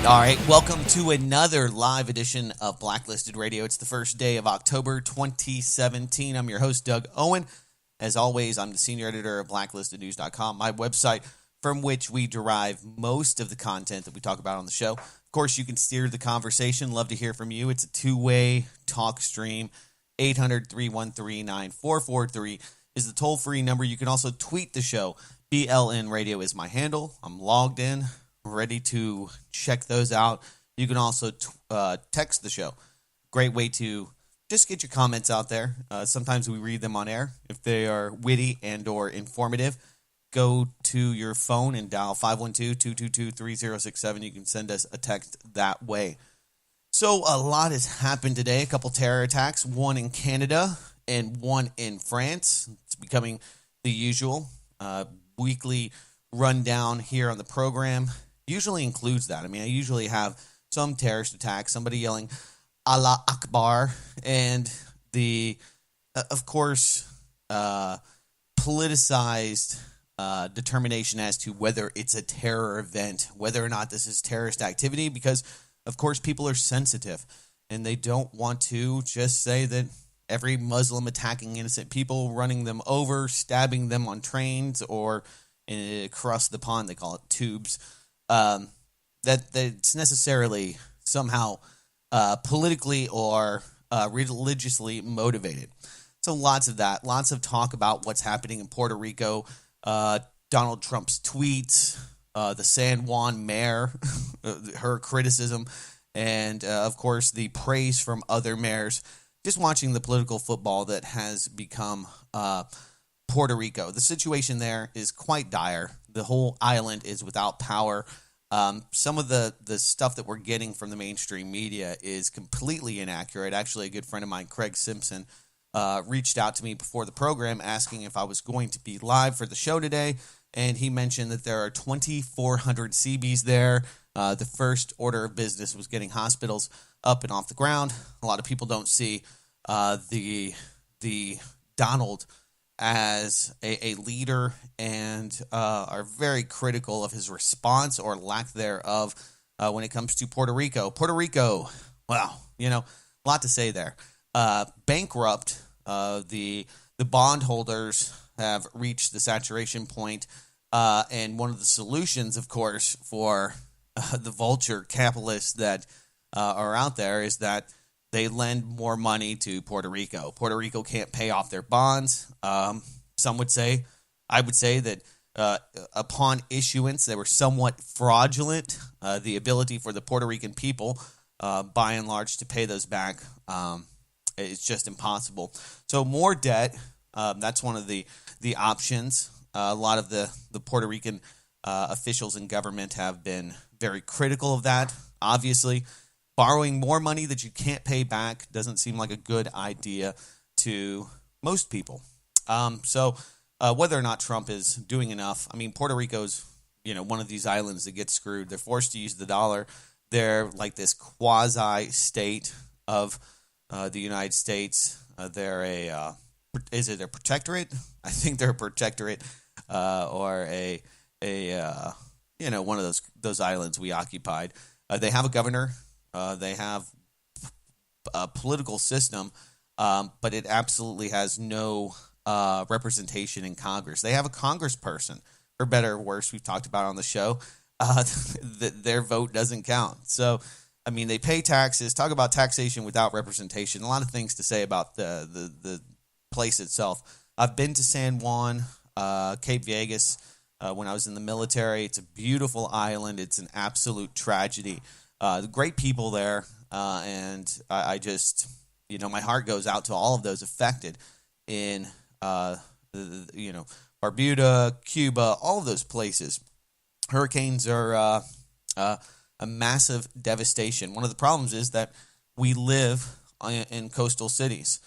All right, welcome to another live edition of Blacklisted Radio. It's the first day of October 2017. I'm your host, Doug Owen. As always, I'm the senior editor of blacklistednews.com, my website from which we derive most of the content that we talk about on the show. Of course, you can steer the conversation. Love to hear from you. It's a two-way talk stream. 800-313-9443 is the toll-free number. You can also tweet the show. BLN Radio is my handle. I'm logged in, ready to check those out. You can also text the show. Great way to just get your comments out there. Sometimes we read them on air. If they are witty and or informative, go to your phone and dial 512-222-3067. You can send us a text that way. So a lot has happened today. A couple terror attacks, one in Canada and one in France. It's becoming the usual weekly rundown here on the program. Usually includes that. I mean, I usually have some terrorist attack, somebody yelling Allah Akbar, and the, of course, politicized determination as to whether it's a terror event, whether or not this is terrorist activity, because, of course, people are sensitive, and they don't want to just say that every Muslim attacking innocent people, running them over, stabbing them on trains, or across the pond, they call it tubes, that it's necessarily somehow politically or religiously motivated. So lots of that. Lots of talk about what's happening in Puerto Rico. Donald Trump's tweets, the San Juan mayor, her criticism, and, of course, the praise from other mayors. Just watching the political football that has become Puerto Rico. The situation there is quite dire. The whole island is without power. Some of the stuff that we're getting from the mainstream media is completely inaccurate. Actually, a good friend of mine, Craig Simpson, reached out to me before the program asking if I was going to be live for the show today, and he mentioned that there are 2,400 CBs there. The first order of business was getting hospitals up and off the ground. A lot of people don't see the Donald as a leader and are very critical of his response or lack thereof when it comes to Puerto Rico. Puerto Rico, wow, a lot to say there. Bankrupt, the bondholders have reached the saturation point, and one of the solutions, of course, for the vulture capitalists that are out there is that they lend more money to Puerto Rico. Puerto Rico can't pay off their bonds. Some would say, I would say that upon issuance, they were somewhat fraudulent. The ability for the Puerto Rican people, by and large, to pay those back is just impossible. So more debt, that's one of the options. A lot of the Puerto Rican officials in government have been very critical of that, obviously. Borrowing more money that you can't pay back doesn't seem like a good idea to most people. So whether or not Trump is doing enough, I mean, Puerto Rico's, one of these islands that gets screwed. They're forced to use the dollar. They're like this quasi-state of the United States. They're is it a protectorate? I think they're a protectorate or a one of those islands we occupied. They have a governor. They have a political system, but it absolutely has no representation in Congress. They have a congressperson, for better or worse, we've talked about on the show. Their vote doesn't count. So, I mean, they pay taxes. Talk about taxation without representation. A lot of things to say about the place itself. I've been to San Juan, Cape Vegas, when I was in the military. It's a beautiful island. It's an absolute tragedy. Great people there, and I just, my heart goes out to all of those affected in, Barbuda, Cuba, all of those places. Hurricanes are a massive devastation. One of the problems is that we live in coastal cities.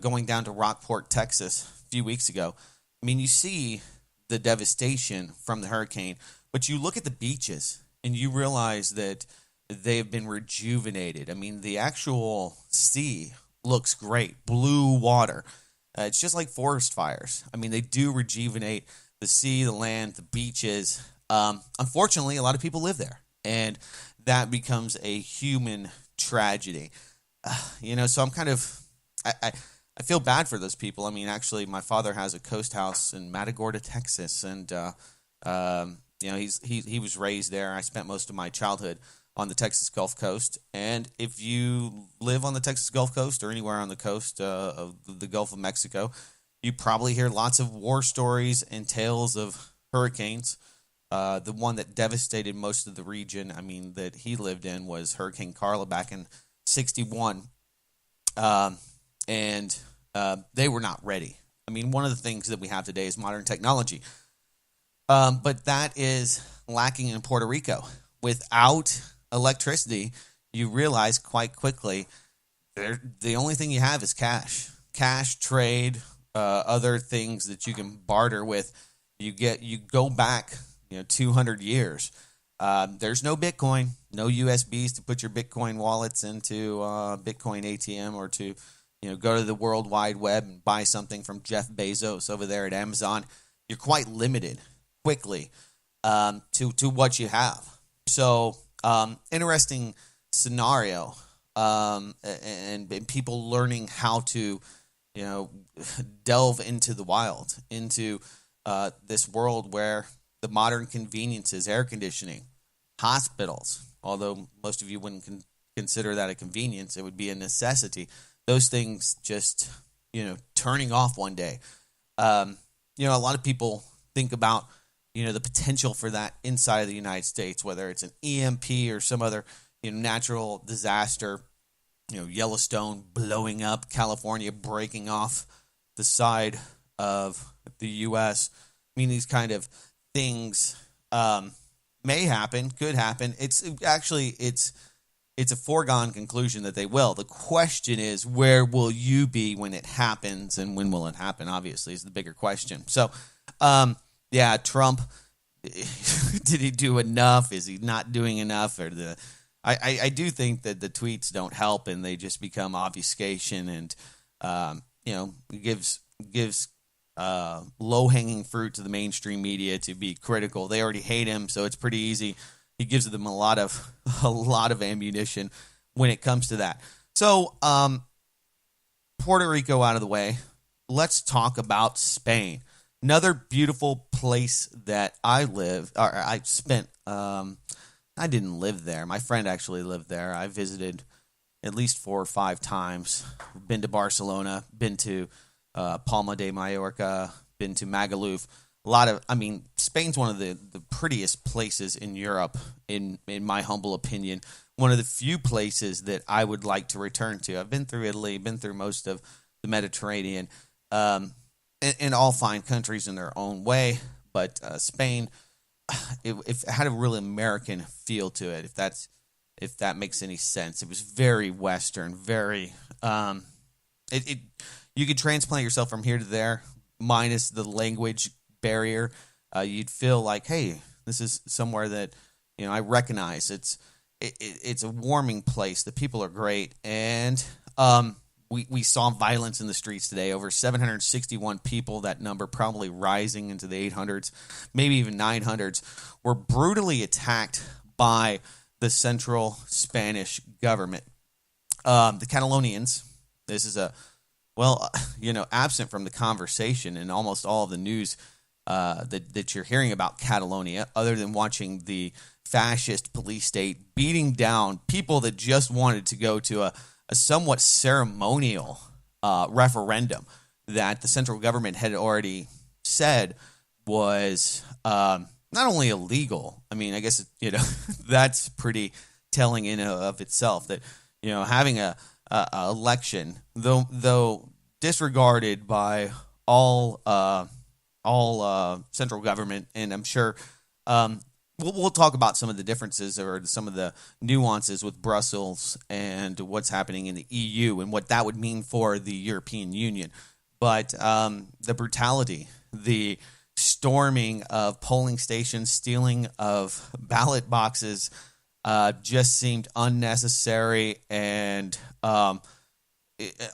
Going down to Rockport, Texas, a few weeks ago, I mean, you see the devastation from the hurricane, but you look at the beaches and you realize that they have been rejuvenated. I mean, the actual sea looks great. Blue water. It's just like forest fires. I mean, they do rejuvenate the sea, the land, the beaches. Unfortunately, a lot of people live there. And that becomes a human tragedy. So I'm kind of, I feel bad for those people. I mean, actually, my father has a coast house in Matagorda, Texas, and he was raised there. I spent most of my childhood on the Texas Gulf Coast, and if you live on the Texas Gulf Coast or anywhere on the coast of the Gulf of Mexico, you probably hear lots of war stories and tales of hurricanes. The one that devastated most of the region, that he lived in, was Hurricane Carla back in '61. And they were not ready. One of the things that we have today is modern technology. But that is lacking in Puerto Rico. Without electricity, you realize quite quickly the only thing you have is cash. Cash, trade, other things that you can barter with. You go back 200 years. There's no Bitcoin, no USBs to put your Bitcoin wallets into Bitcoin ATM, or to go to the World Wide Web and buy something from Jeff Bezos over there at Amazon. You're quite limited quickly to what you have. So interesting scenario, and people learning how to delve into the wild, into this world where the modern conveniences, air conditioning, hospitals, although most of you wouldn't consider that a convenience, it would be a necessity. Those things just, turning off one day. A lot of people think about, the potential for that inside of the United States, whether it's an EMP or some other, natural disaster, Yellowstone blowing up, California breaking off the side of the U.S. These kind of things may happen, could happen. It's a foregone conclusion that they will. The question is, where will you be when it happens, and when will it happen? Obviously, is the bigger question. So, Trump, did he do enough? Is he not doing enough? Or I do think that the tweets don't help, and they just become obfuscation, and gives low-hanging fruit to the mainstream media to be critical. They already hate him, so it's pretty easy. He gives them a lot of ammunition when it comes to that. So, Puerto Rico out of the way, let's talk about Spain. Another beautiful place that I spent. I didn't live there. My friend actually lived there. I visited at least 4 or 5 times. Been to Barcelona, been to Palma de Mallorca, been to Magaluf. Spain's one of the prettiest places in Europe, in my humble opinion. One of the few places that I would like to return to. I've been through Italy, been through most of the Mediterranean, and all fine countries in their own way. But Spain, it had a really American feel to it, if that makes any sense. It was very Western, very you could transplant yourself from here to there, minus the language barrier. You'd feel like, hey, this is somewhere that I recognize. It's a warming place. The people are great, and we saw violence in the streets today. Over 761 people. That number probably rising into the 800s, maybe even 900s, were brutally attacked by the central Spanish government. The Catalonians. This is absent from the conversation and almost all of the news that you're hearing about Catalonia, other than watching the fascist police state beating down people that just wanted to go to a somewhat ceremonial referendum that the central government had already said was not only illegal. I guess that's pretty telling in and of itself, that having a election, though disregarded by all central government, and I'm sure we'll talk about some of the differences or some of the nuances with Brussels and what's happening in the EU and what that would mean for the European Union. But the brutality, the storming of polling stations, stealing of ballot boxes just seemed unnecessary and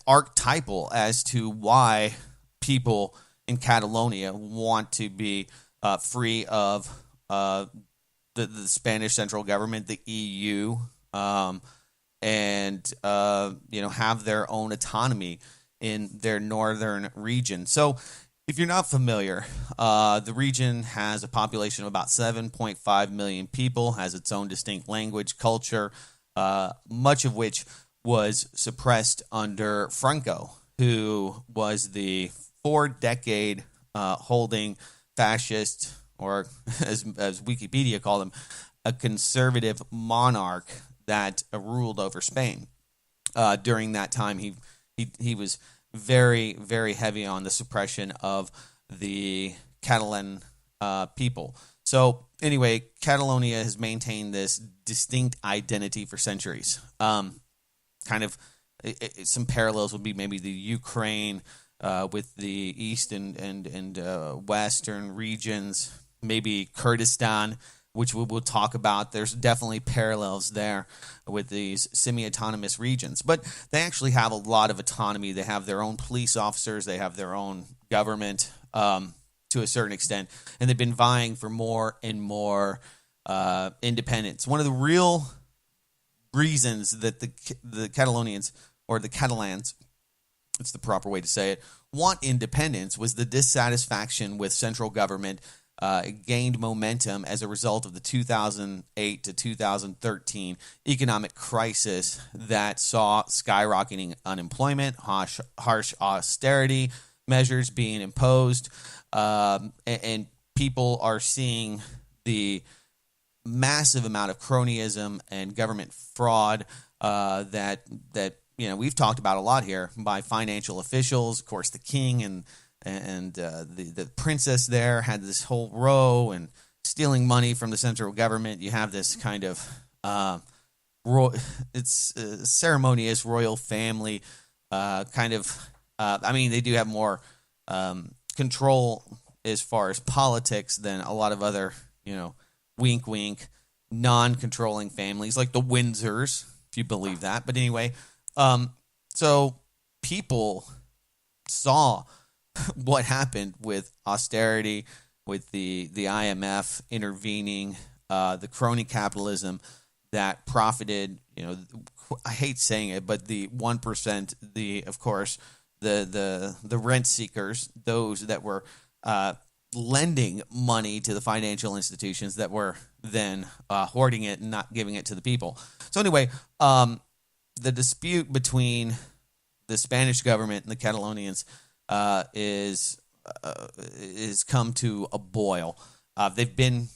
archetypal as to why people in Catalonia want to be free of the Spanish central government, the EU, and have their own autonomy in their northern region. So if you're not familiar, the region has a population of about 7.5 million people, has its own distinct language, culture, much of which was suppressed under Franco, who was the 4-decade holding fascist, or as Wikipedia called him, a conservative monarch that ruled over Spain. During that time, he was very, very heavy on the suppression of the Catalan people. So anyway, Catalonia has maintained this distinct identity for centuries. Some parallels would be maybe the Ukraine with the east and western regions, maybe Kurdistan, which we'll talk about. There's definitely parallels there with these semi-autonomous regions. But they actually have a lot of autonomy. They have their own police officers. They have their own government to a certain extent. And they've been vying for more and more independence. One of the real reasons that the Catalonians, or the Catalans, it's the proper way to say it, want independence was the dissatisfaction with central government. It gained momentum as a result of the 2008 to 2013 economic crisis that saw skyrocketing unemployment, harsh austerity measures being imposed, and people are seeing the massive amount of cronyism and government fraud that we've talked about a lot here by financial officials. Of course, the king and the princess there had this whole row and stealing money from the central government. You have this kind of ceremonious royal family they do have more control as far as politics than a lot of other, wink wink, non-controlling families like the Windsors, if you believe that. But anyway, so people saw what happened with austerity, with the IMF intervening, the crony capitalism that profited, I hate saying it, but the 1%, the rent seekers, those that were lending money to the financial institutions that were then hoarding it and not giving it to the people. So anyway, the dispute between the Spanish government and the Catalonians is come to a boil. They've been.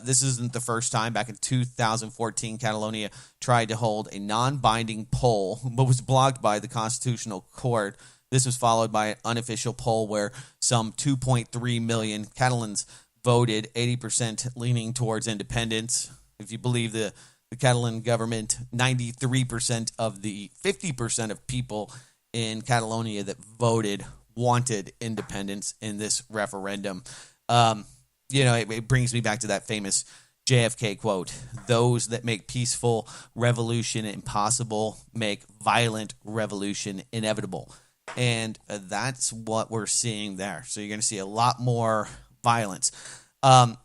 This isn't the first time. Back in 2014, Catalonia tried to hold a non-binding poll, but was blocked by the Constitutional Court. This was followed by an unofficial poll where some 2.3 million Catalans voted, 80% leaning towards independence. If you believe the Catalan government, 93% of the 50% of people in Catalonia that voted wanted independence in this referendum. It brings me back to that famous JFK quote: "Those that make peaceful revolution impossible make violent revolution inevitable." And that's what we're seeing there. So you're going to see a lot more violence.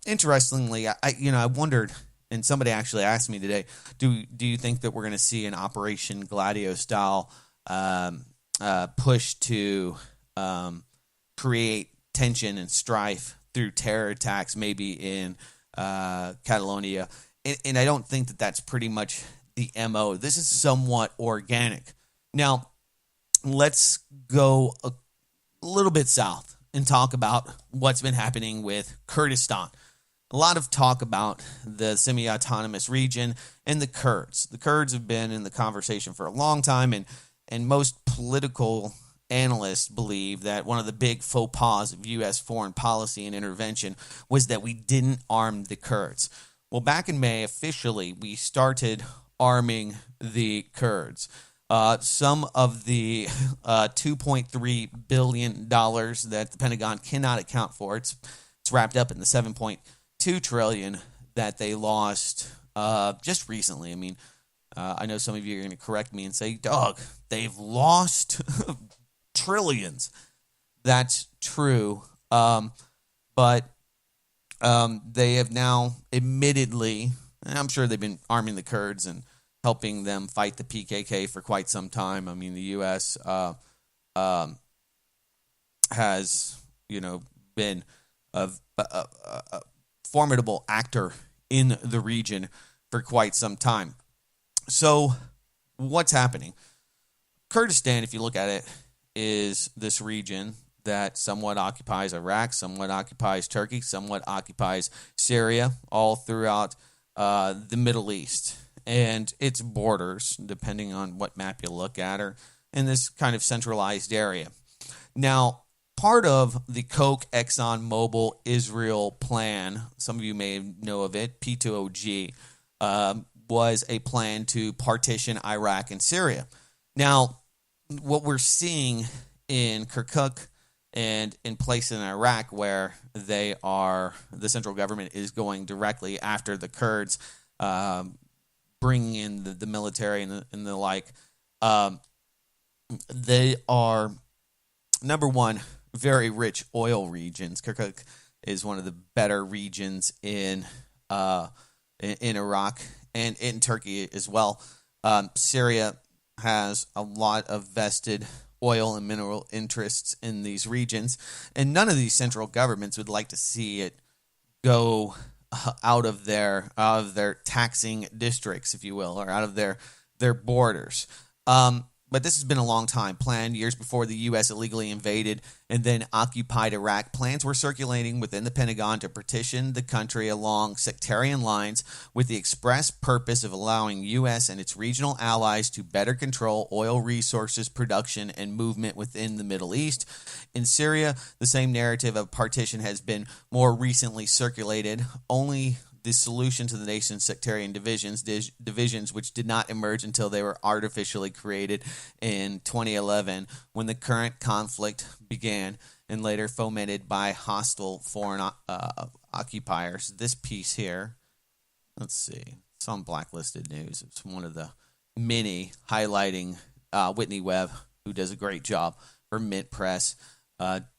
Interestingly, I wondered, and somebody actually asked me today, do you think that we're going to see an Operation Gladio style push to create tension and strife through terror attacks, maybe in Catalonia? And I don't think that that's pretty much the MO. This is somewhat organic. Now, let's go a little bit south and talk about what's been happening with Kurdistan. A lot of talk about the semi-autonomous region and the Kurds. The Kurds have been in the conversation for a long time, and most political analysts believe that one of the big faux pas of U.S. foreign policy and intervention was that we didn't arm the Kurds. Well, back in May, officially, we started arming the Kurds. Some of the $2.3 billion that the Pentagon cannot account for, it's wrapped up in the $7.2 trillion that they lost just recently. I mean, I know some of you are going to correct me and say, "Doug, they've lost trillions." That's true, but They have now admittedly, and I'm sure they've been arming the Kurds and helping them fight the PKK for quite some time. I mean, the U.S. Has, been a formidable actor in the region for quite some time. So what's happening? Kurdistan, if you look at it, is this region that somewhat occupies Iraq, somewhat occupies Turkey, somewhat occupies Syria, all throughout the Middle East. And its borders, depending on what map you look at, are in this kind of centralized area. Now, part of the Koch, Exxon Mobil, Israel plan, some of you may know of it, P2OG, was a plan to partition Iraq and Syria. Now, what we're seeing in Kirkuk and in place in Iraq, where the central government is going directly after the Kurds, bringing in the military and the like, they are, number one, very rich oil regions. Kirkuk is one of the better regions in Iraq and in Turkey as well. Syria has a lot of vested oil and mineral interests in these regions, and none of these central governments would like to see it go out of their taxing districts, if you will, or out of their borders. But this has been a long time planned. Years before the U.S. illegally invaded and then occupied Iraq, plans were circulating within the Pentagon to partition the country along sectarian lines with the express purpose of allowing U.S. and its regional allies to better control oil resources, production, and movement within the Middle East. In Syria, the same narrative of partition has been more recently circulated. Only the solution to the nation's sectarian divisions, which did not emerge until they were artificially created in 2011, when the current conflict began and later fomented by hostile foreign occupiers. This piece here, let's see, it's on Blacklisted News. It's one of the many highlighting Whitney Webb, who does a great job for Mint Press.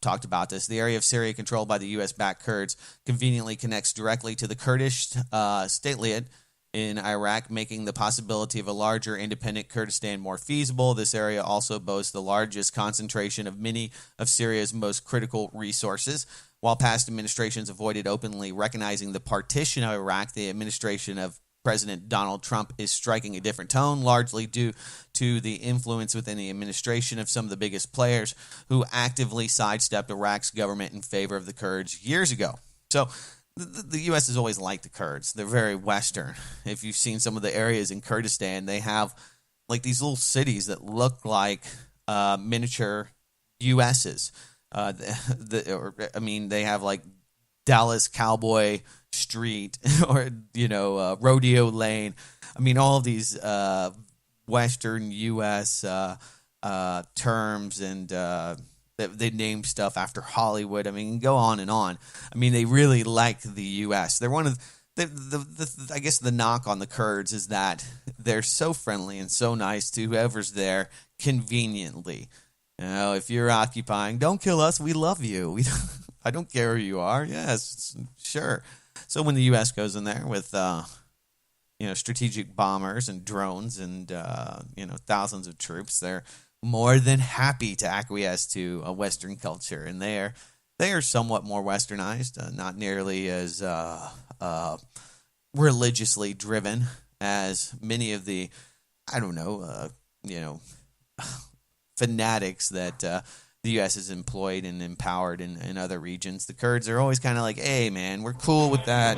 Talked about this. The area of Syria controlled by the U.S.-backed Kurds conveniently connects directly to the Kurdish statelet in Iraq, making the possibility of a larger independent Kurdistan more feasible. This area also boasts the largest concentration of many of Syria's most critical resources. While past administrations avoided openly recognizing the partition of Iraq, the administration of President Donald Trump is striking a different tone, largely due to the influence within the administration of some of the biggest players who actively sidestepped Iraq's government in favor of the Kurds years ago. So the U.S. has always liked the Kurds. They're very Western. If you've seen some of the areas in Kurdistan, they have like these little cities that look like miniature U.S.'s. They have like Dallas Cowboy Street or Rodeo Lane. I mean, all of these Western U.S. terms, and they name stuff after Hollywood. I mean, go on and on. I mean, they really like the U.S. They're one of the I guess the knock on the Kurds is that they're so friendly and so nice to whoever's there conveniently. If you're occupying, don't kill us. We love you. I don't care who you are. Yes, sure. So when the U.S. goes in there with, strategic bombers and drones and, thousands of troops, they're more than happy to acquiesce to a Western culture. And they are somewhat more Westernized, not nearly as religiously driven as many of the, fanatics that the U.S. has employed and empowered in other regions. The Kurds are always kind of like, hey, man, we're cool with that.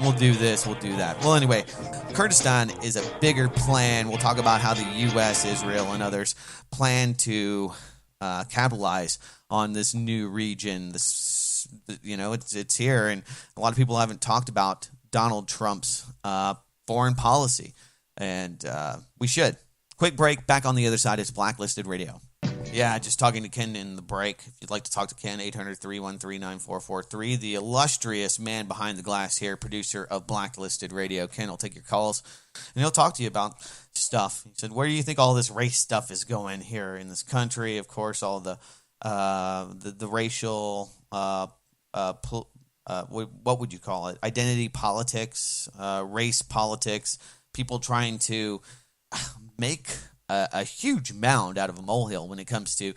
We'll do this, we'll do that. Well, anyway, Kurdistan is a bigger plan. We'll talk about how the U.S., Israel, and others plan to capitalize on this new region. It's here, and a lot of people haven't talked about Donald Trump's foreign policy, and we should. Quick break. Back on the other side is Blacklisted Radio. Yeah, just talking to Ken in the break. If you'd like to talk to Ken, 800-313-9443. The illustrious man behind the glass here, producer of Blacklisted Radio. Ken will take your calls, and he'll talk to you about stuff. He said, where do you think all this race stuff is going here in this country? Of course, all the racial what would you call it? Identity politics, race politics, people trying to make a huge mound out of a molehill when it comes to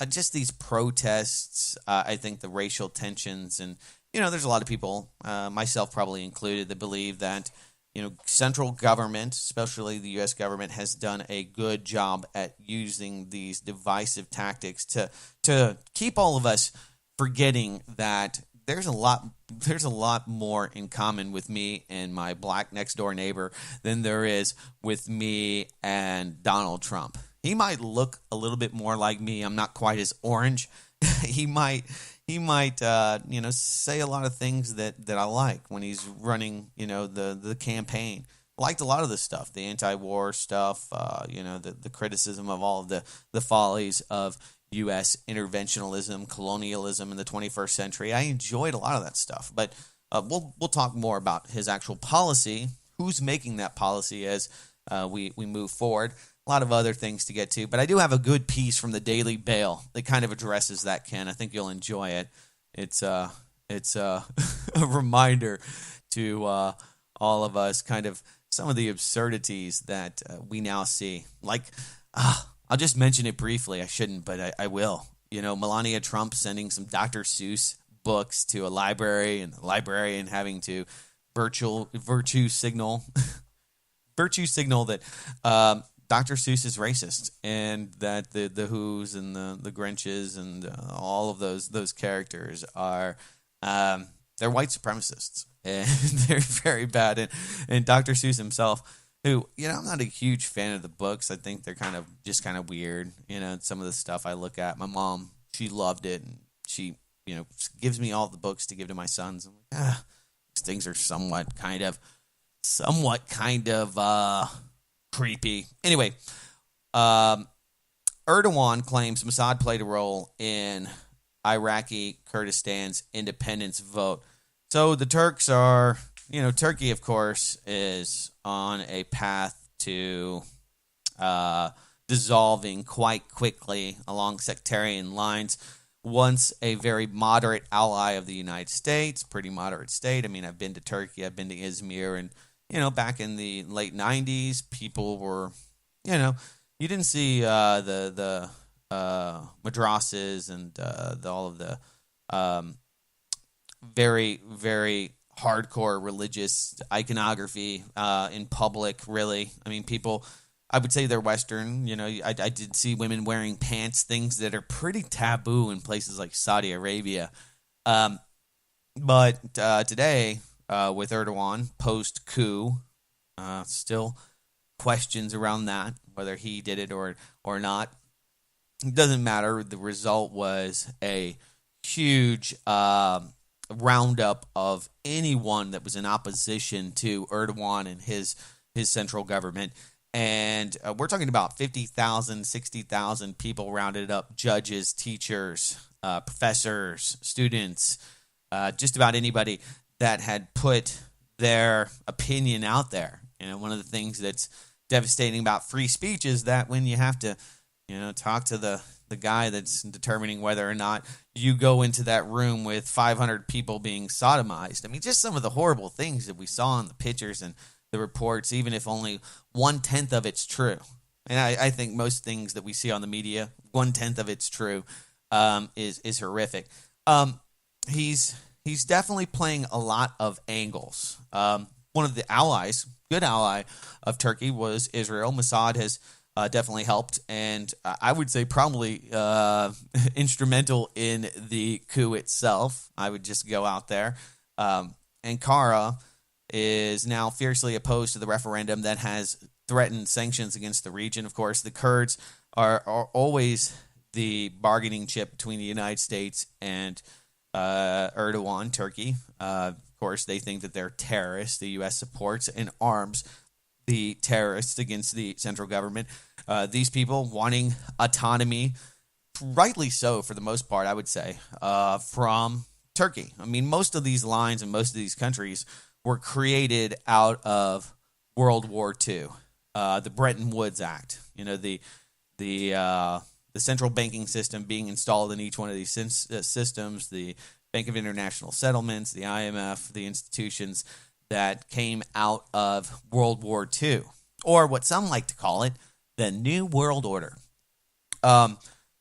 just these protests. I think the racial tensions, and there's a lot of people, myself probably included, that believe that central government, especially the U.S. government, has done a good job at using these divisive tactics to keep all of us forgetting that there's a lot more in common with me and my black next door neighbor than there is with me and Donald Trump. He might look a little bit more like me. I'm not quite as orange. He might say a lot of things that I like when he's running, the campaign. I liked a lot of the stuff, the anti-war stuff, the criticism of all of the follies of U.S. interventionism, colonialism in the 21st century. I enjoyed a lot of that stuff, but we'll talk more about his actual policy, who's making that policy as we move forward. A lot of other things to get to, but I do have a good piece from the Daily Bail that kind of addresses that, Ken. I think you'll enjoy it. It's a reminder to all of us, kind of some of the absurdities that we now see. Like, I'll just mention it briefly. I shouldn't, but I will. Melania Trump sending some Dr. Seuss books to a library, and the librarian having to virtue signal that Dr. Seuss is racist, and that the Who's and the Grinches and all of those characters are they're white supremacists, and they're very bad. And Dr. Seuss himself, who I'm not a huge fan of the books. I think they're kind of weird. Some of the stuff I look at. My mom, she loved it, and she gives me all the books to give to my sons. I'm like, these things are somewhat kind of creepy. Anyway, Erdogan claims Mossad played a role in Iraqi Kurdistan's independence vote. So the Turks are, Turkey, of course, is on a path to dissolving quite quickly along sectarian lines. Once a very moderate ally of the United States, pretty moderate state. I mean, I've been to Turkey, I've been to Izmir, and back in the late 90s, people were, you didn't see the madrasas and all of the very, very hardcore religious iconography in public, really. I mean, people, I would say they're Western. I did see women wearing pants, things that are pretty taboo in places like Saudi Arabia. But today, with Erdogan post-coup, still questions around that, whether he did it or not. It doesn't matter. The result was a huge roundup of anyone that was in opposition to Erdogan and his central government. And we're talking about 50,000, 60,000 people rounded up: judges, teachers, professors, students, just about anybody that had put their opinion out there. One of the things that's devastating about free speech is that when you have to, talk to the guy that's determining whether or not you go into that room with 500 people being sodomized. I mean, just some of the horrible things that we saw in the pictures and the reports, even if only 1/10 of it's true. And I think most things that we see on the media, 1/10 of it's true, is horrific. He's definitely playing a lot of angles. One of the allies, good ally of Turkey, was Israel. Mossad has definitely helped, and I would say probably instrumental in the coup itself. I would just go out there. Ankara is now fiercely opposed to the referendum that has threatened sanctions against the region. Of course, the Kurds are always the bargaining chip between the United States and Erdogan, Turkey. Of course, they think that they're terrorists. The U.S. supports and arms the terrorists against the central government. These people wanting autonomy, rightly so for the most part, I would say, from Turkey. I mean, most of these lines and most of these countries were created out of World War II. The Bretton Woods Act, the central banking system being installed in each one of these systems, the Bank of International Settlements, the IMF, the institutions that came out of World War II, or what some like to call it, the New World Order.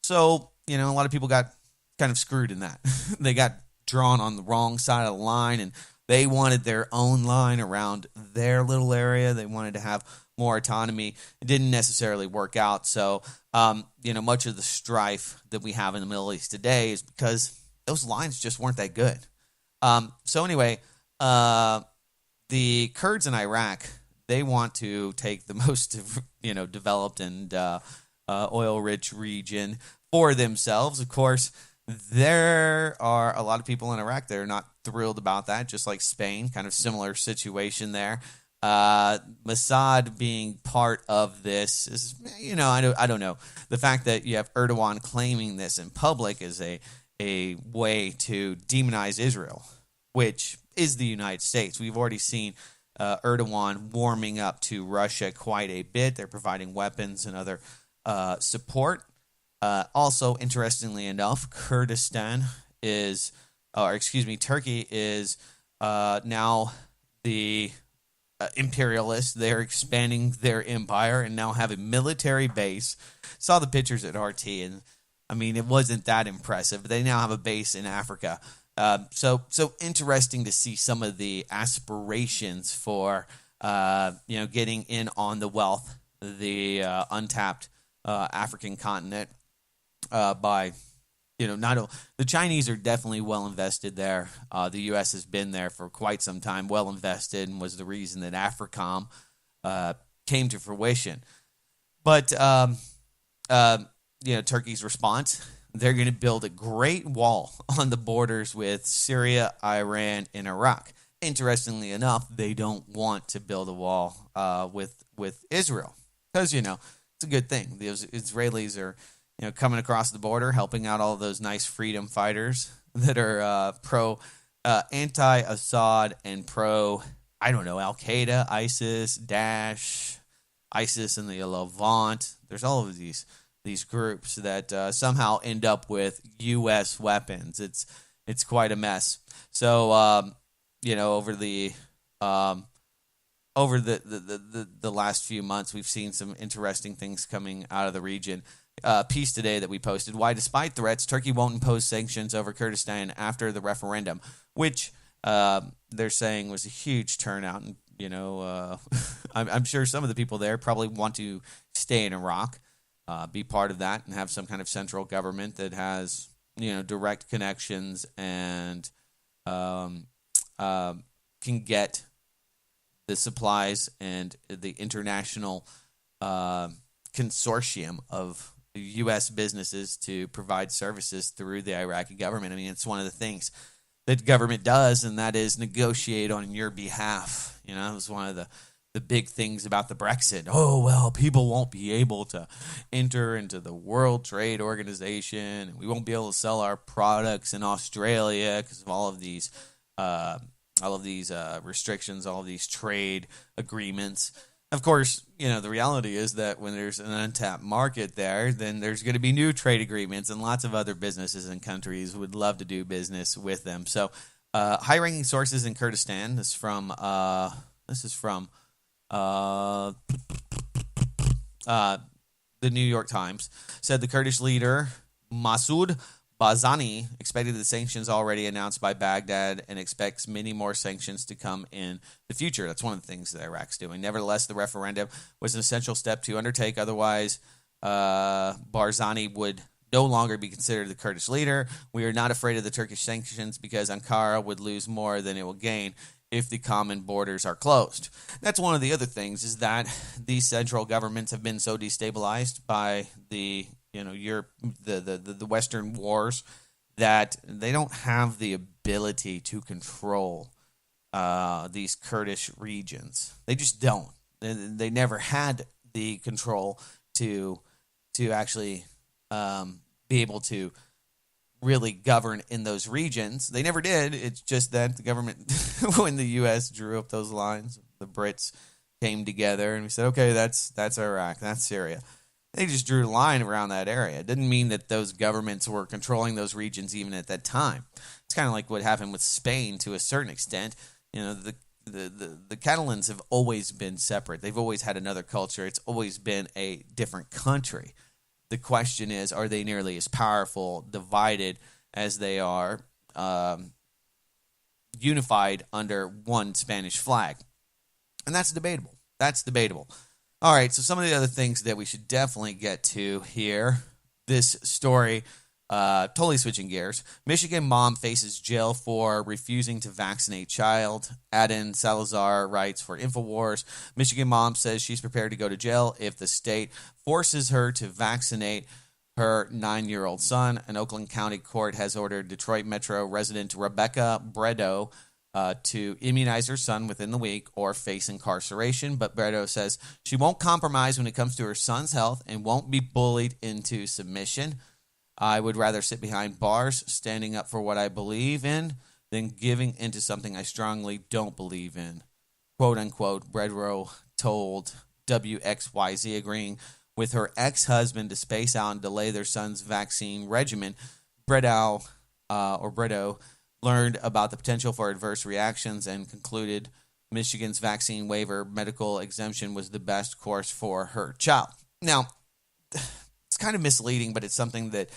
So, a lot of people got kind of screwed in that. They got drawn on the wrong side of the line, and they wanted their own line around their little area. They wanted to have more autonomy. It didn't necessarily work out. So, much of the strife that we have in the Middle East today is because those lines just weren't that good. So anyway, the Kurds in Iraq, they want to take the most, developed and oil-rich region for themselves. Of course, there are a lot of people in Iraq that are not thrilled about that, just like Spain, kind of similar situation there. Mossad being part of this is, I don't know. The fact that you have Erdogan claiming this in public is a way to demonize Israel, which is the United States. We've already seen Erdogan warming up to Russia quite a bit. They're providing weapons and other support. Also, interestingly enough, Turkey is now the imperialists. They're expanding their empire and now have a military base. Saw the pictures at RT, and it wasn't that impressive, but they now have a base in Africa. So interesting to see some of the aspirations for, getting in on the wealth, the untapped African continent by, the Chinese are definitely well invested there. The U.S. has been there for quite some time, well invested, and was the reason that AFRICOM came to fruition. But, Turkey's response, they're going to build a great wall on the borders with Syria, Iran, and Iraq. Interestingly enough, they don't want to build a wall with Israel because, it's a good thing. The Israelis are, coming across the border, helping out all those nice freedom fighters that are pro anti-Assad and pro, Al-Qaeda, ISIS, Daesh, ISIS in the Levant. There's all of these groups that somehow end up with U.S. weapons. It's quite a mess. So over the last few months, we've seen some interesting things coming out of the region. Piece today that we posted: why, despite threats, Turkey won't impose sanctions over Kurdistan after the referendum, which they're saying was a huge turnout. And I'm sure some of the people there probably want to stay in Iraq. Be part of that and have some kind of central government that has, direct connections and can get the supplies and the international consortium of U.S. businesses to provide services through the Iraqi government. It's one of the things that government does, and that is negotiate on your behalf. It was one of the big things about the Brexit. Oh, well, people won't be able to enter into the World Trade Organization, and we won't be able to sell our products in Australia because of all of these restrictions, all of these trade agreements. Of course, the reality is that when there's an untapped market there, then there's going to be new trade agreements, and lots of other businesses and countries would love to do business with them. So, high-ranking sources in Kurdistan. This is from the New York Times, said the Kurdish leader Masoud Barzani expected the sanctions already announced by Baghdad and expects many more sanctions to come in the future. That's one of the things that Iraq's doing. Nevertheless, the referendum was an essential step to undertake. Otherwise, Barzani would no longer be considered the Kurdish leader. We are not afraid of the Turkish sanctions because Ankara would lose more than it will gain if the common borders are closed. That's one of the other things, is that these central governments have been so destabilized by the Western wars that they don't have the ability to control these Kurdish regions. They just don't. They never had the control to actually be able to really govern in those regions. They never did. It's just that the government, when the U.S. drew up those lines, the Brits came together and we said, okay, that's Iraq, that's Syria. They just drew a line around that area. It didn't mean that those governments were controlling those regions even at that time. It's kind of like what happened with Spain to a certain extent. The Catalans have always been separate. They've always had another culture. It's always been a different country. The question is, are they nearly as powerful, divided, as they are unified under one Spanish flag? And that's debatable. All right, so some of the other things that we should definitely get to here. This story, totally switching gears. Michigan mom faces jail for refusing to vaccinate child. Adin Salazar writes for InfoWars. Michigan mom says she's prepared to go to jail if the state forces her to vaccinate her 9-year-old son. An Oakland County court has ordered Detroit Metro resident Rebecca Bredo to immunize her son within the week or face incarceration. But Bredo says she won't compromise when it comes to her son's health and won't be bullied into submission. I would rather sit behind bars, standing up for what I believe in, than giving into something I strongly don't believe in. Quote unquote, Bredo told WXYZ, agreeing with her ex-husband to space out and delay their son's vaccine regimen. Bredo learned about the potential for adverse reactions and concluded Michigan's vaccine waiver medical exemption was the best course for her child. Now, it's kind of misleading, but it's something that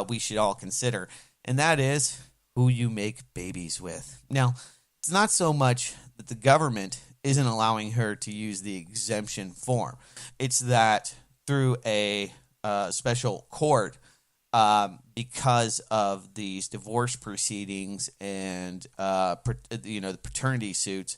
we should all consider, and that is who you make babies with. Now, it's not so much that the government isn't allowing her to use the exemption form. It's that through a special court, because of these divorce proceedings and the paternity suits,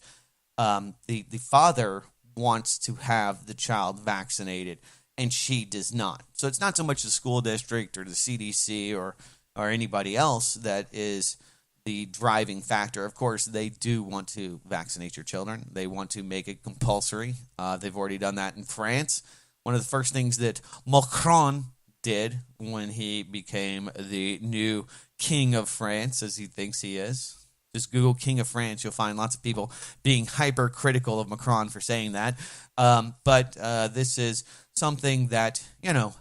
the father wants to have the child vaccinated, and she does not. So it's not so much the school district or the CDC or anybody else that is the driving factor. Of course, they do want to vaccinate your children. They want to make it compulsory. They've already done that in France. One of the first things that Macron did when he became the new king of France, as he thinks he is. Just Google King of France. You'll find lots of people being hypercritical of Macron for saying that. But this is something that, I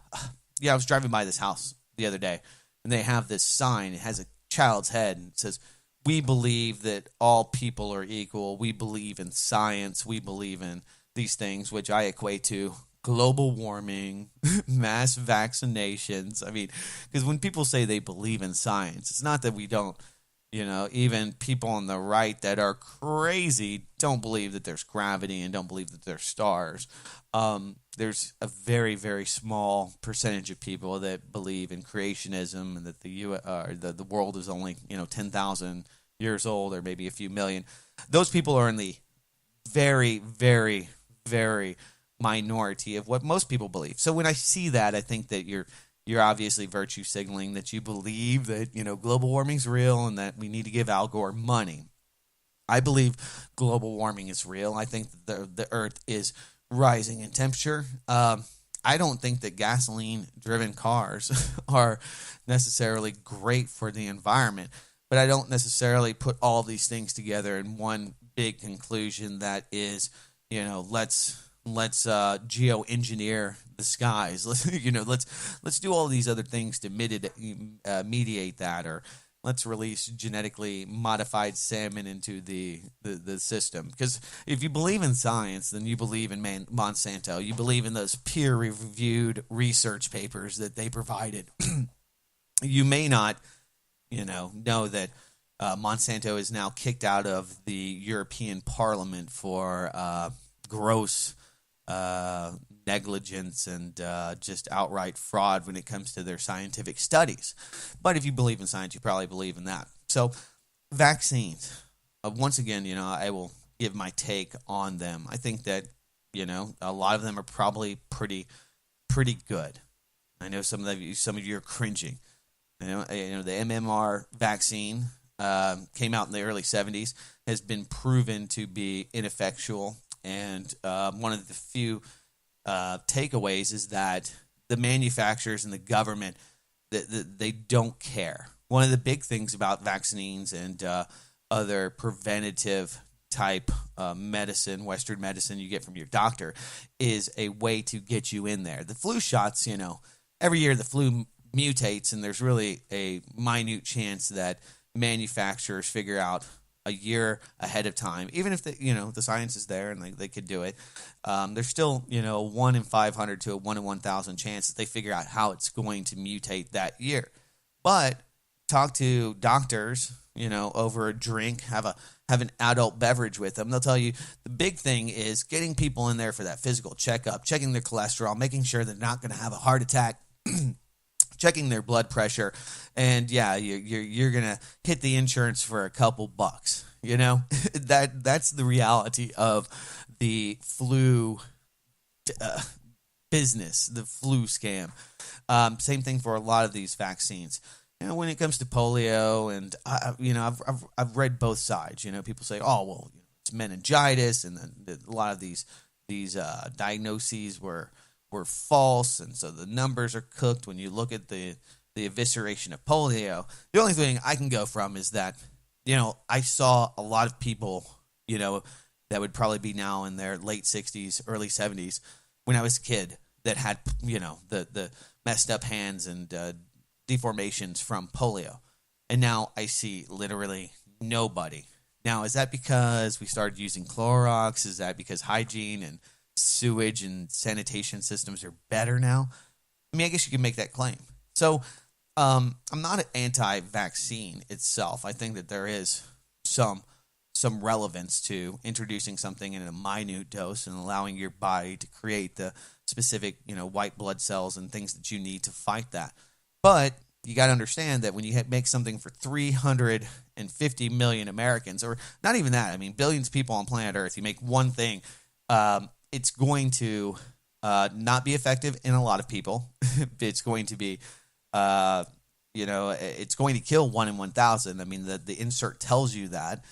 was driving by this house the other day, and they have this sign. It has a child's head, and it says, "We believe that all people are equal. We believe in science. We believe in these things," which I equate to global warming, mass vaccinations. I mean, because when people say they believe in science, it's not that we don't, even people on the right that are crazy don't believe that there's gravity and don't believe that there's stars. There's a very, very small percentage of people that believe in creationism and that the world is only, 10,000 years old or maybe a few million. Those people are in the very, very, very minority of what most people believe. So when I see that, I think that you're obviously virtue signaling that you believe that, global warming's real and that we need to give Al Gore money. I believe global warming is real. I think that the earth is rising in temperature. I don't think that gasoline-driven cars are necessarily great for the environment, but I don't necessarily put all these things together in one big conclusion that is, let's geoengineer the skies. Let's do all these other things to mediate that, or let's release genetically modified salmon into the system. Because if you believe in science, then you believe in Monsanto. You believe in those peer-reviewed research papers that they provided. You may not, know that Monsanto is now kicked out of the European Parliament for gross negligence and just outright fraud when it comes to their scientific studies. But if you believe in science, you probably believe in that. So vaccines, once again, I will give my take on them. I think that, a lot of them are probably pretty good. I know some of you are cringing. The MMR vaccine came out in the early 70s, has been proven to be ineffectual. And one of the few takeaways is that the manufacturers and the government, they don't care. One of the big things about vaccines and other preventative type medicine, Western medicine you get from your doctor, is a way to get you in there. The flu shots, every year the flu mutates, and there's really a minute chance that manufacturers figure out a year ahead of time, even if the science is there and they could do it. There's still 1 in 500 to a 1 in 1,000 chance that they figure out how it's going to mutate that year. But talk to doctors, over a drink, have an adult beverage with them. They'll tell you the big thing is getting people in there for that physical checkup, checking their cholesterol, making sure they're not going to have a heart attack. Checking their blood pressure, and you're gonna hit the insurance for a couple bucks. That's the reality of the flu business, the flu scam. Same thing for a lot of these vaccines. When it comes to polio, and I've read both sides. People say, oh well, it's meningitis, and then a lot of these diagnoses were false, and so the numbers are cooked when you look at the evisceration of polio. The only thing I can go from is that, I saw a lot of people, that would probably be now in their late 60s, early 70s, when I was a kid, that had, the messed up hands and deformations from polio. And now I see literally nobody. Now, is that because we started using Clorox? Is that because hygiene and sewage and sanitation systems are better now? I mean, I guess you can make that claim. So I'm not anti-vaccine itself. I think that there is some relevance to introducing something in a minute dose and allowing your body to create the specific, white blood cells and things that you need to fight that. But you got to understand that when you make something for 350 million Americans, or not even that, I mean, billions of people on planet Earth, you make one thing, it's going to not be effective in a lot of people. It's going to be, it's going to kill 1 in 1,000. I mean, the insert tells you that.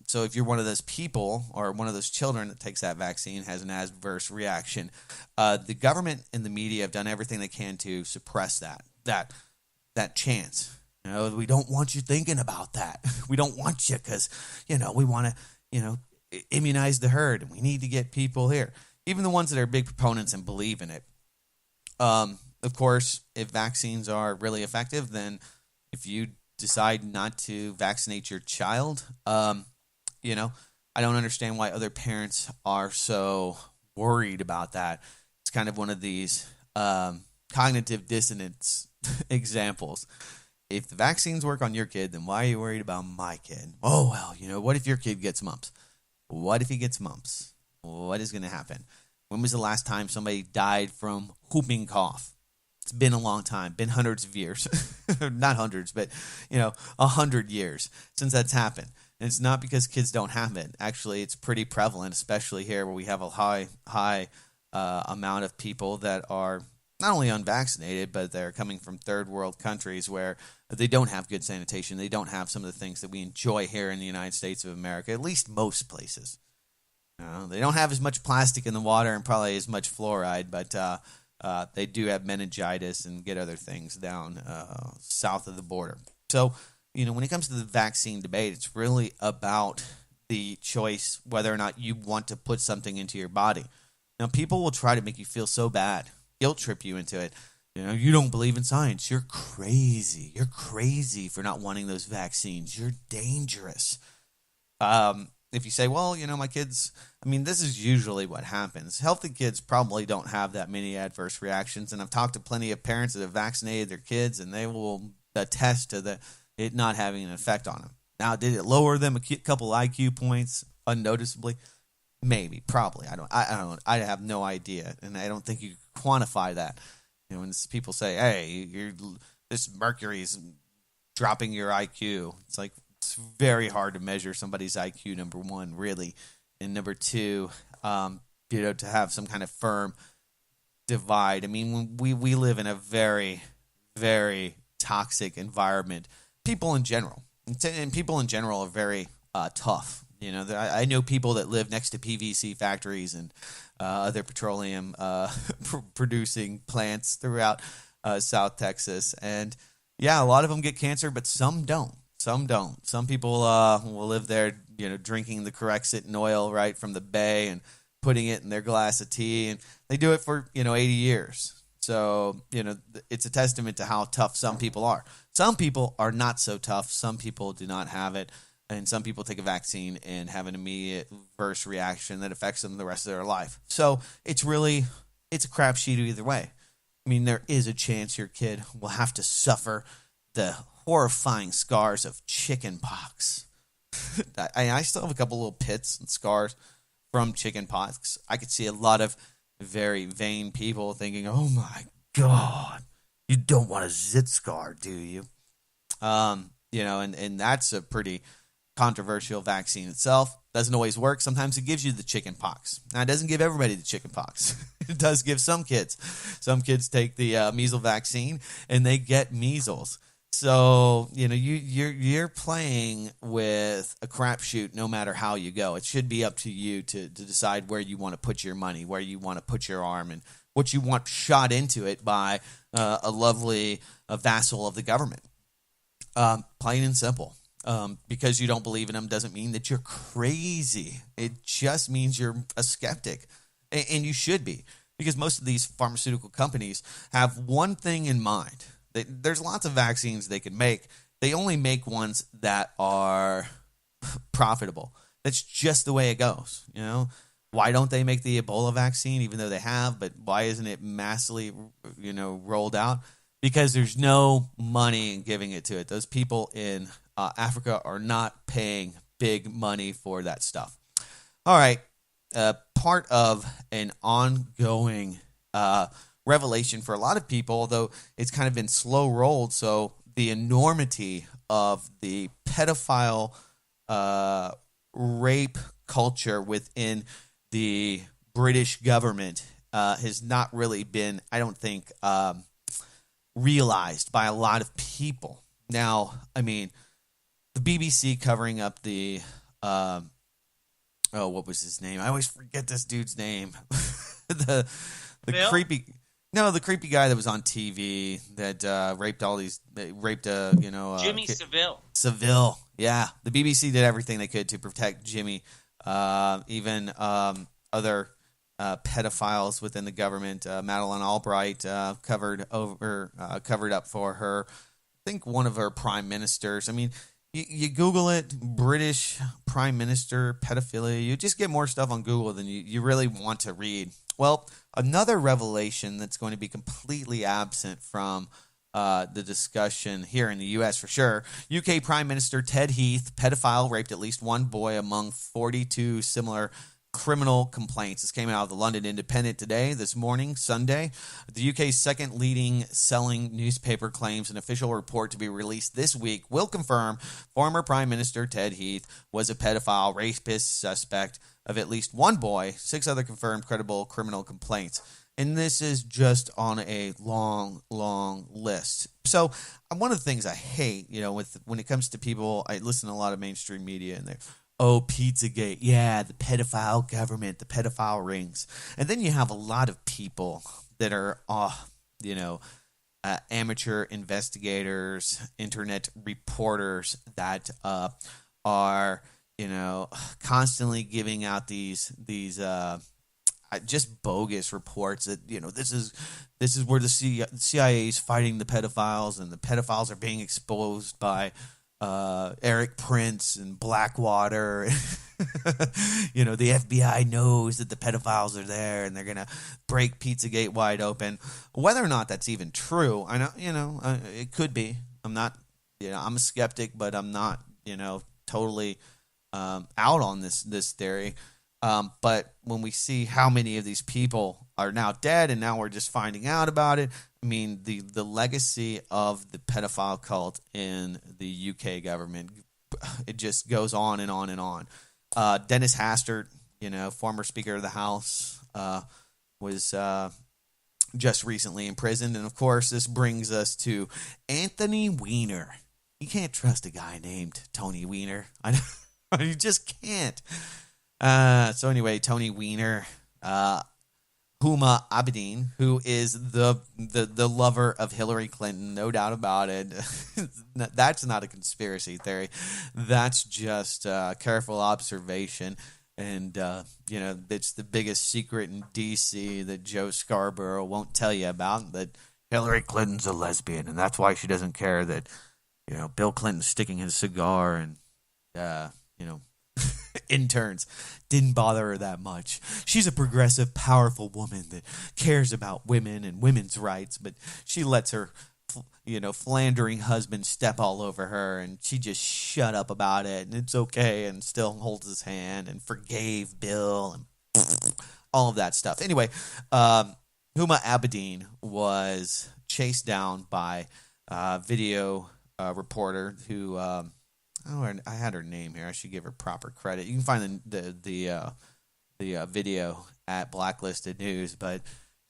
So if you're one of those people or one of those children that takes that vaccine, has an adverse reaction, the government and the media have done everything they can to suppress that chance. We don't want you thinking about that. We don't want you because, we want to, immunize the herd, and we need to get people here, even the ones that are big proponents and believe in it. Of course, if vaccines are really effective, then if you decide not to vaccinate your child, I don't understand why other parents are so worried about that. It's kind of one of these cognitive dissonance examples. If the vaccines work on your kid, then why are you worried about my kid? Oh, well, what if your kid gets mumps? What if he gets mumps? What is going to happen? When was the last time somebody died from whooping cough? It's been a long time, been hundreds of years. Not hundreds, but, 100 years since that's happened. And it's not because kids don't have it. Actually, it's pretty prevalent, especially here where we have a high amount of people that are not only unvaccinated, but they're coming from third world countries where they don't have good sanitation. They don't have some of the things that we enjoy here in the United States of America, at least most places. They don't have as much plastic in the water and probably as much fluoride, but they do have meningitis and get other things down south of the border. So, when it comes to the vaccine debate, it's really about the choice whether or not you want to put something into your body. Now, people will try to make you feel so bad, guilt trip you into it. You don't believe in science. You're crazy. You're crazy for not wanting those vaccines. You're dangerous. If you say, well, my kids, this is usually what happens. Healthy kids probably don't have that many adverse reactions. And I've talked to plenty of parents that have vaccinated their kids, and they will attest to it not having an effect on them. Now, did it lower them a couple IQ points unnoticeably? Maybe, probably. I don't. I have no idea, and I don't think you can quantify that. When people say, "Hey, this mercury's dropping your IQ," it's like it's very hard to measure somebody's IQ. Number one, really, and number two, to have some kind of firm divide. When we live in a very, very toxic environment. People in general, and people in general are very tough. I know people that live next to PVC factories and other petroleum producing plants throughout South Texas. And yeah, a lot of them get cancer, but some don't. Some don't. Some people will live there, drinking the Corexit oil right from the bay and putting it in their glass of tea, and they do it for 80 years. So it's a testament to how tough some people are. Some people are not so tough. Some people do not have it, and some people take a vaccine and have an immediate adverse reaction that affects them the rest of their life. So it's a crapshoot either way. I mean, there is a chance your kid will have to suffer the horrifying scars of chicken pox. I still have a couple little pits and scars from chicken pox. I could see a lot of very vain people thinking, "Oh my God, you don't want a zit scar, do you?" And that's a pretty controversial vaccine itself. Doesn't always work. Sometimes it gives you the chicken pox. Now, it doesn't give everybody the chicken pox. It does give some kids. Some kids take the measles vaccine and they get measles. So, you're playing with a crapshoot no matter how you go. It should be up to you to decide where you want to put your money, where you want to put your arm, and what you want shot into it by a lovely vassal of the government. Plain and simple. Because you don't believe in them doesn't mean that you're crazy. It just means you're a skeptic. And you should be. Because most of these pharmaceutical companies have one thing in mind. There's lots of vaccines they can make. They only make ones that are profitable. That's just the way it goes. Why don't they make the Ebola vaccine, even though they have? But why isn't it massively, rolled out? Because there's no money in giving it to it. Those people in Africa are not paying big money for that stuff. All right. Part of an ongoing revelation for a lot of people, although it's kind of been slow rolled. So the enormity of the pedophile rape culture within the British government has not really been, I don't think, realized by a lot of people. Now, I mean, the BBC covering up the what was his name? I always forget this dude's name. the creepy guy that was on TV that raped Jimmy Savile. Savile, yeah. The BBC did everything they could to protect Jimmy. Even other pedophiles within the government. Madeleine Albright covered up for her. I think one of her prime ministers. I mean, you Google it, British prime minister pedophilia. You just get more stuff on Google than you really want to read. Well, another revelation that's going to be completely absent from the discussion here in the U.S. for sure. UK Prime Minister Ted Heath, pedophile, raped at least one boy among 42 similar criminal complaints. This came out of the London Independent today, this morning, Sunday. The UK's second leading selling newspaper claims an official report to be released this week will confirm former Prime Minister Ted Heath was a pedophile rapist suspect of at least one boy, 6 other confirmed credible criminal complaints. And this is just on a long, long list. So one of the things I hate, when it comes to people, I listen to a lot of mainstream media and they're, "Oh, Pizzagate, yeah, the pedophile government, the pedophile rings." And then you have a lot of people that are, amateur investigators, internet reporters that are, constantly giving out these just bogus reports that, this is where the CIA is fighting the pedophiles, and the pedophiles are being exposed by Eric Prince and Blackwater. The FBI knows that the pedophiles are there and they're going to break Pizzagate wide open. Whether or not that's even true, I know, it could be. I'm not, I'm a skeptic, but I'm not, totally out on this theory. But when we see how many of these people are now dead and now we're just finding out about it, I mean, the legacy of the pedophile cult in the UK government, it just goes on and on and on. Dennis Hastert, former Speaker of the House, was just recently imprisoned. And, of course, this brings us to Anthony Weiner. You can't trust a guy named Tony Weiner. You just can't. So, anyway, Tony Weiner, Huma Abedin, who is the lover of Hillary Clinton, no doubt about it. That's not a conspiracy theory. That's just careful observation. And, it's the biggest secret in D.C. that Joe Scarborough won't tell you about, that Hillary Clinton's a lesbian, and that's why she doesn't care that, Bill Clinton's sticking his cigar and, interns. Didn't bother her that much. She's a progressive, powerful woman that cares about women and women's rights, but she lets her, philandering husband step all over her, and she just shut up about it, and it's okay, and still holds his hand and forgave Bill and all of that stuff. Anyway, Huma Abedin was chased down by a video reporter who... I had her name here. I should give her proper credit. You can find the video at Blacklisted News, but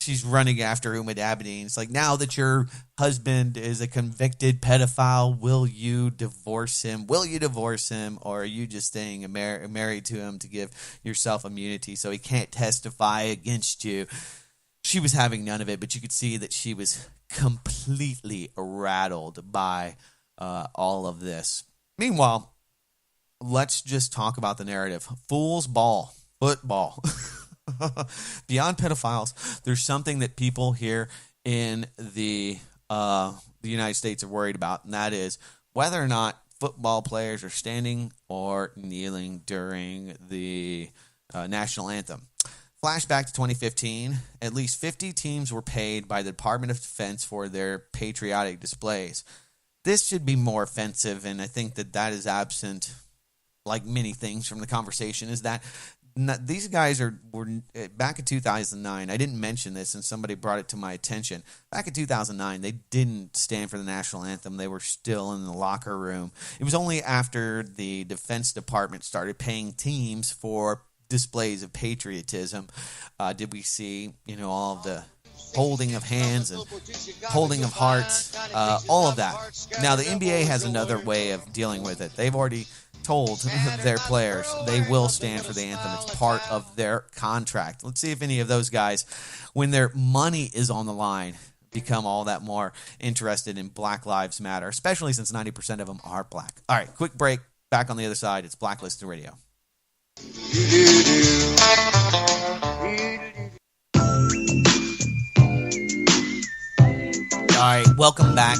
she's running after Huma Abedin. It's like, now that your husband is a convicted pedophile, will you divorce him? Will you divorce him, or are you just staying married to him to give yourself immunity so he can't testify against you? She was having none of it, but you could see that she was completely rattled by all of this. Meanwhile, let's just talk about the narrative. Fool's ball, football. Beyond pedophiles, there's something that people here in the United States are worried about, and that is whether or not football players are standing or kneeling during the national anthem. Flashback to 2015, at least 50 teams were paid by the Department of Defense for their patriotic displays. This should be more offensive, and I think that is absent, like many things from the conversation, is that these guys were back in 2009. I didn't mention this, and somebody brought it to my attention. Back in 2009, they didn't stand for the national anthem. They were still in the locker room. It was only after the Defense Department started paying teams for displays of patriotism did we see, all of the holding of hands and holding of hearts, all of that. Now, the NBA has another way of dealing with it. They've already told their players they will stand for the anthem. It's part of their contract. Let's see if any of those guys, when their money is on the line, become all that more interested in Black Lives Matter, especially since 90% of them are black. All right, quick break. Back on the other side. It's Blacklisted Radio. All right, welcome back.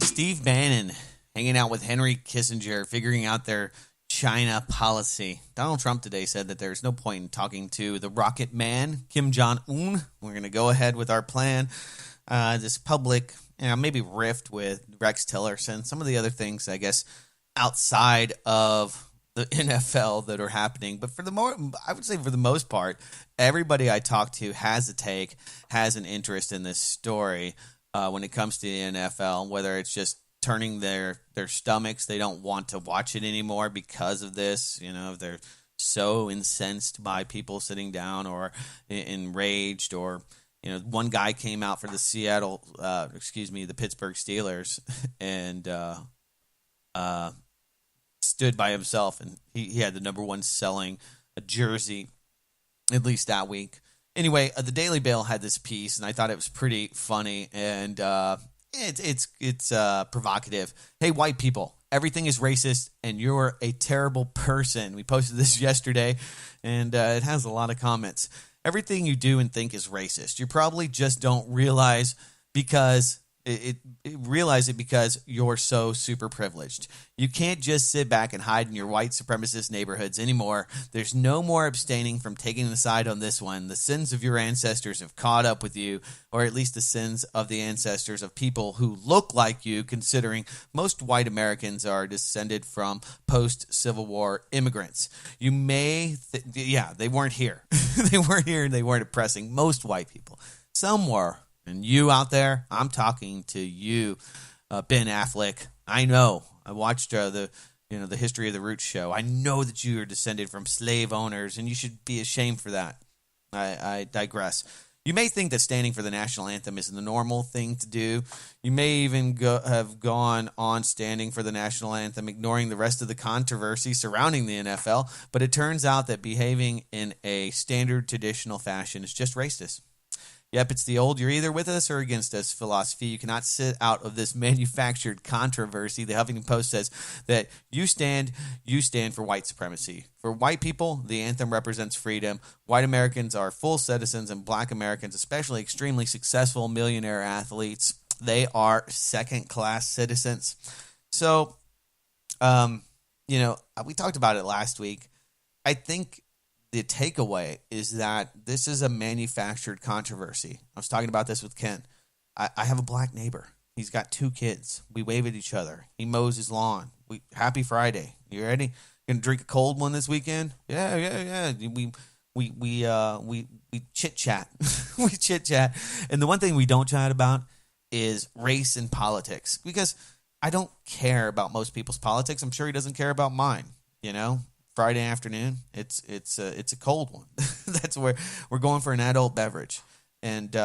Steve Bannon hanging out with Henry Kissinger, figuring out their China policy. Donald Trump today said that there's no point in talking to the rocket man, Kim Jong-un. We're going to go ahead with our plan. This public, maybe rift with Rex Tillerson, some of the other things, I guess, outside of the NFL that are happening. But I would say for the most part, everybody I talk to has a take, has an interest in this story when it comes to the NFL, whether it's just turning their stomachs. They don't want to watch it anymore because of this. They're so incensed by people sitting down or enraged, or one guy came out for the the Pittsburgh Steelers and stood by himself, and he had the number one selling a jersey at least that week. Anyway, the Daily Mail had this piece, and I thought it was pretty funny, and it's provocative. Hey, white people, everything is racist, and you're a terrible person. We posted this yesterday, and it has a lot of comments. Everything you do and think is racist. You probably just don't realize because realize it because you're so super privileged. You can't just sit back and hide in your white supremacist neighborhoods anymore. There's no more abstaining from taking the side on this one. The sins of your ancestors have caught up with you, or at least the sins of the ancestors of people who look like you, considering most white Americans are descended from post-Civil War immigrants. You may, they weren't here. They weren't here, and they weren't oppressing most white people. Some were. And you out there, I'm talking to you, Ben Affleck. I know. I watched the History of the Roots show. I know that you are descended from slave owners, and you should be ashamed for that. I digress. You may think that standing for the national anthem is the normal thing to do. You may even have gone on standing for the national anthem, ignoring the rest of the controversy surrounding the NFL. But it turns out that behaving in a standard traditional fashion is just racist. Yep, it's the old "you're either with us or against us" philosophy. You cannot sit out of this manufactured controversy. The Huffington Post says that you stand for white supremacy. For white people, the anthem represents freedom. White Americans are full citizens, and black Americans, especially extremely successful millionaire athletes, they are second-class citizens. So, we talked about it last week. I think the takeaway is that this is a manufactured controversy. I was talking about this with Ken. I have a black neighbor. He's got 2 kids. We wave at each other. He mows his lawn. Happy Friday. You ready? Gonna drink a cold one this weekend? Yeah. We chit chat. We chit chat. And the one thing we don't chat about is race and politics, because I don't care about most people's politics. I'm sure he doesn't care about mine. Friday afternoon, it's a cold one. That's where we're going for an adult beverage. And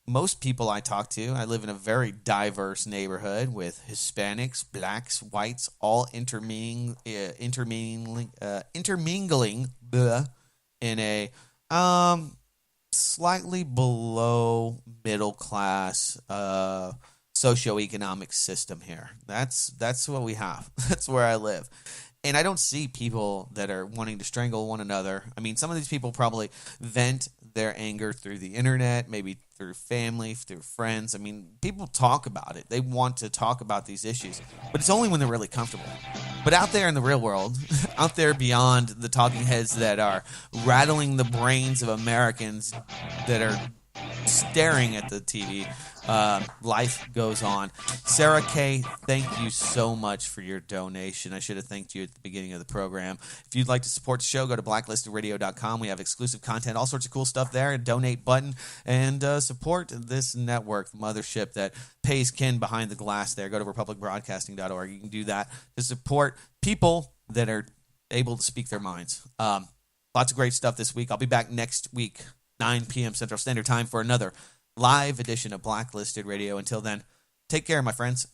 most people I talk to, I live in a very diverse neighborhood with Hispanics, blacks, whites, all intermingling in a slightly below middle class socioeconomic system here. That's what we have. That's where I live. And I don't see people that are wanting to strangle one another. I mean, some of these people probably vent their anger through the internet, maybe through family, through friends. I mean, people talk about it. They want to talk about these issues, but it's only when they're really comfortable. But out there in the real world, out there beyond the talking heads that are rattling the brains of Americans that are staring at the TV, life goes on. Sarah K., thank you so much for your donation. I should have thanked you at the beginning of the program. If you'd like to support the show, go to blacklistedradio.com. We have exclusive content, all sorts of cool stuff there, a donate button, and support this network, the mothership that pays Ken behind the glass there. Go to republicbroadcasting.org. You can do that to support people that are able to speak their minds. Lots of great stuff this week. I'll be back next week, 9 p.m. Central Standard Time, for another live edition of Blacklisted Radio. Until then, take care, my friends.